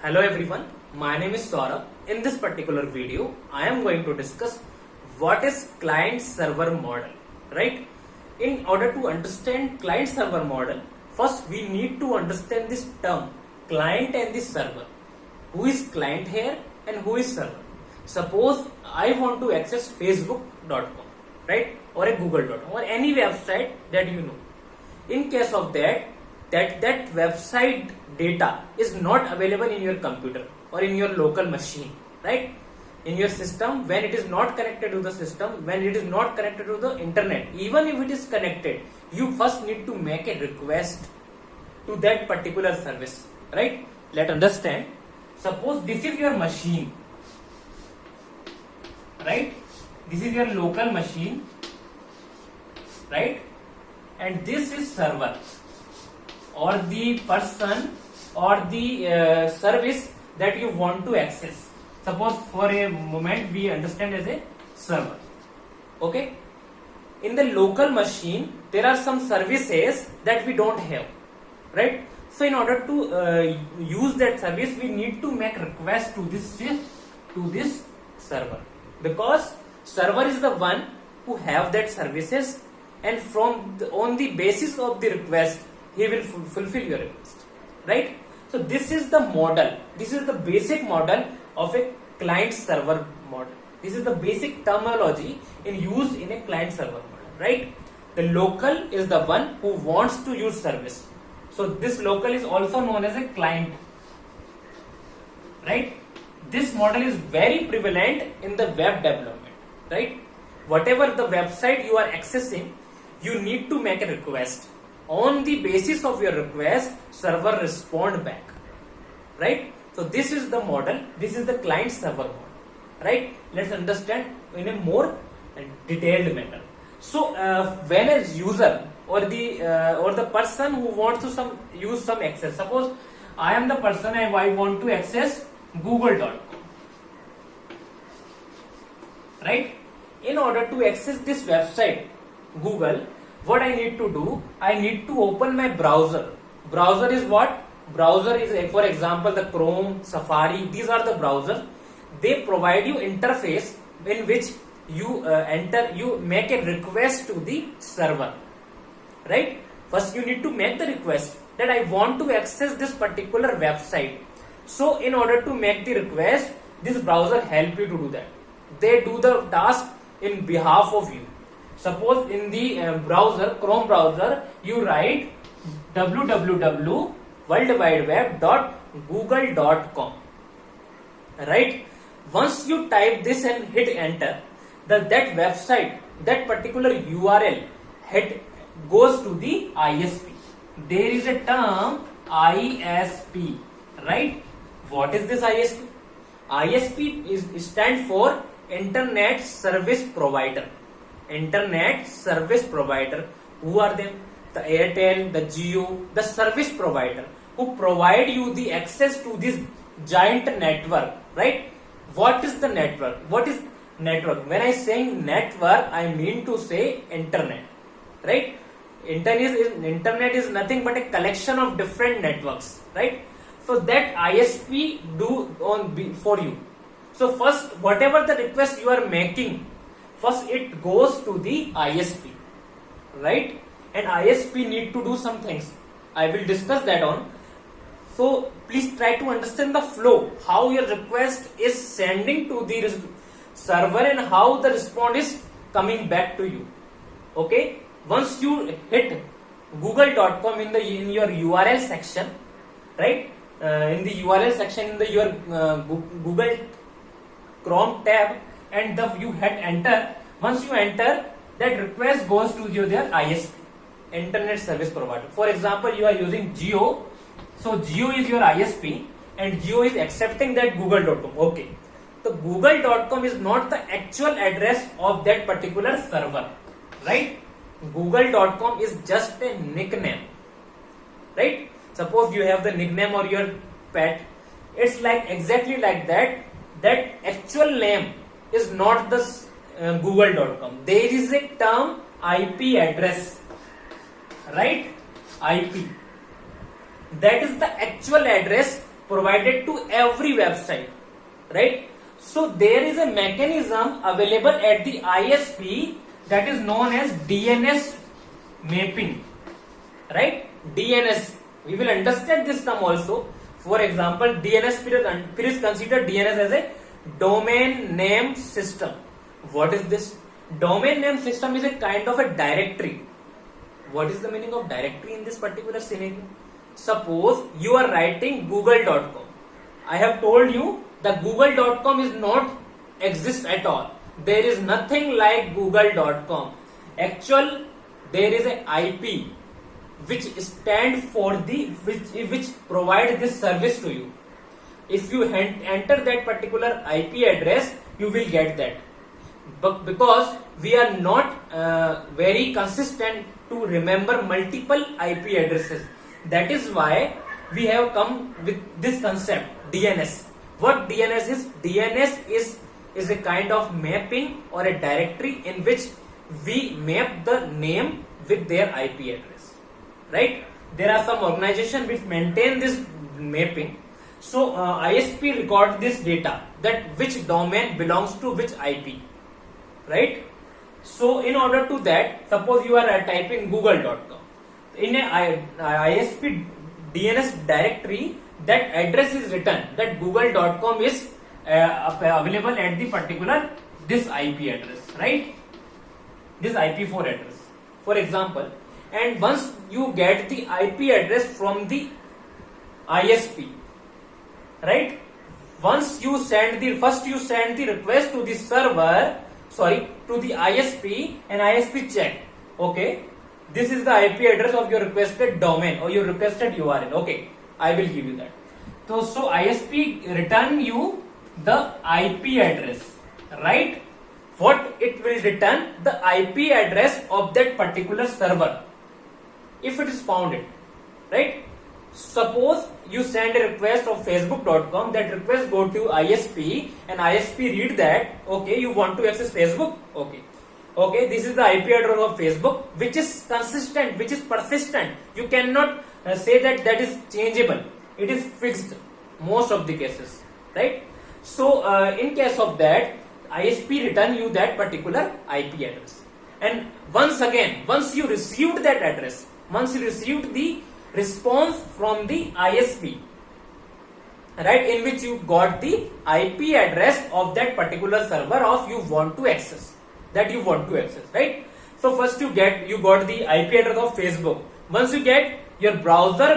Hello everyone, my name is Saurabh. In this particular video, I am going to discuss what is client-server model, right? In order to understand client-server model, first we need to understand this term, client and the server. Who is client here and who is server? Suppose I want to access facebook.com, right? Or a google.com or any website that you know. In case of that website data is not available in your computer or in your local machine, right? In your system, when it is not connected to the system, when it is not connected to the internet, even if it is connected, you first need to make a request to that particular service, right? Let's understand. Suppose this is your machine, right? This is your local machine, right? And this is server or the person or the service that you want to access. Suppose for a moment we understand as a server. Okay. In the local machine, there are some services that we don't have, right? So in order to use that service, we need to make request to this server, because server is the one who have that services, and on the basis of the request, he will fulfill your request, right? So this is the model. This is the basic model of a client-server model. This is the basic terminology in use in a client-server model, right? The local is the one who wants to use service. So this local is also known as a client, right? This model is very prevalent in the web development, right? Whatever the website you are accessing, you need to make a request. On the basis of your request, server respond back, right? So this is the model. This is the client server model, right? Let's understand in a more detailed manner. So when a user or the person who wants to use some access, suppose I am the person and I want to access google.com, right? In order to access this website, Google, what I need to do, I need to open my browser. Browser is what? Browser is, for example, the Chrome, Safari. These are the browsers. They provide you interface in which you make a request to the server, right? First, you need to make the request that I want to access this particular website. So, in order to make the request, this browser help you to do that. They do the task in behalf of you. Suppose in the browser, Chrome browser, you write www.worldwideweb.google.com, right? Once you type this and hit enter, that website, that particular URL goes to the ISP. There is a term ISP, right? What is this ISP? ISP stands for Internet Service Provider. Internet service provider. Who are them? The Airtel, the Jio, the service provider who provide you the access to this giant network, right? What is the network? What is network? When I say network, I mean to say internet, right? Internet is nothing but a collection of different networks, right? So that ISP do for you. So first, whatever the request you are making, first it goes to the ISP, right? And ISP need to do some things. I will discuss that on. So please try to understand the flow, how your request is sending to the server and how the response is coming back to you. Okay? Once you hit google.com in your URL section, right? In the URL section in your Google Chrome tab, and you hit enter. Once you enter, that request goes to their ISP, Internet Service Provider. For example, you are using Jio, so Jio is your ISP, and Jio is accepting that google.com. Okay, so google.com is not the actual address of that particular server, right? Google.com is just a nickname, right? Suppose you have the nickname or your pet, it's like exactly like that. That actual name is not the google.com. There is a term IP address, right? IP. That is the actual address provided to every website, right? So there is a mechanism available at the ISP that is known as DNS mapping, right? DNS, we will understand this term also. For example, DNS, please consider DNS as a domain name system. What is this? Domain name system is a kind of a directory. What is the meaning of directory in this particular scenario? Suppose you are writing google.com. I have told you that google.com is not exist at all. There is nothing like google.com. Actual, there is a IP which stand for the which provide this service to you. If you enter that particular IP address, you will get that. But because we are not very consistent to remember multiple IP addresses, that is why we have come with this concept DNS. What DNS is? DNS is a kind of mapping or a directory in which we map the name with their IP address, right? There are some organizations which maintain this mapping. So ISP record this data, that which domain belongs to which IP, right? So in order to that, suppose you are typing google.com. In a ISP DNS directory, that address is written that google.com is available at the particular this IP address, right? This IP4 address, for example. And once you get the IP address from the ISP, right? Once you send the request to the server, to the ISP, and ISP check, okay, this is the IP address of your requested domain or your requested URL. Okay, I will give you that. So ISP return you the IP address, right? What it will return? The IP address of that particular server, if it is found, right? Suppose you send a request of facebook.com, that request go to ISP and ISP read that, okay, you want to access Facebook, okay, this is the IP address of Facebook, which is consistent, which is persistent. You cannot say that is changeable. It is fixed most of the cases, right? So in case of that, ISP return you that particular IP address. And once you received that address, once you received the response from the ISP, right, in which you got the IP address of that particular server of you want to access, right? So first you got the IP address of Facebook. Once you get, your browser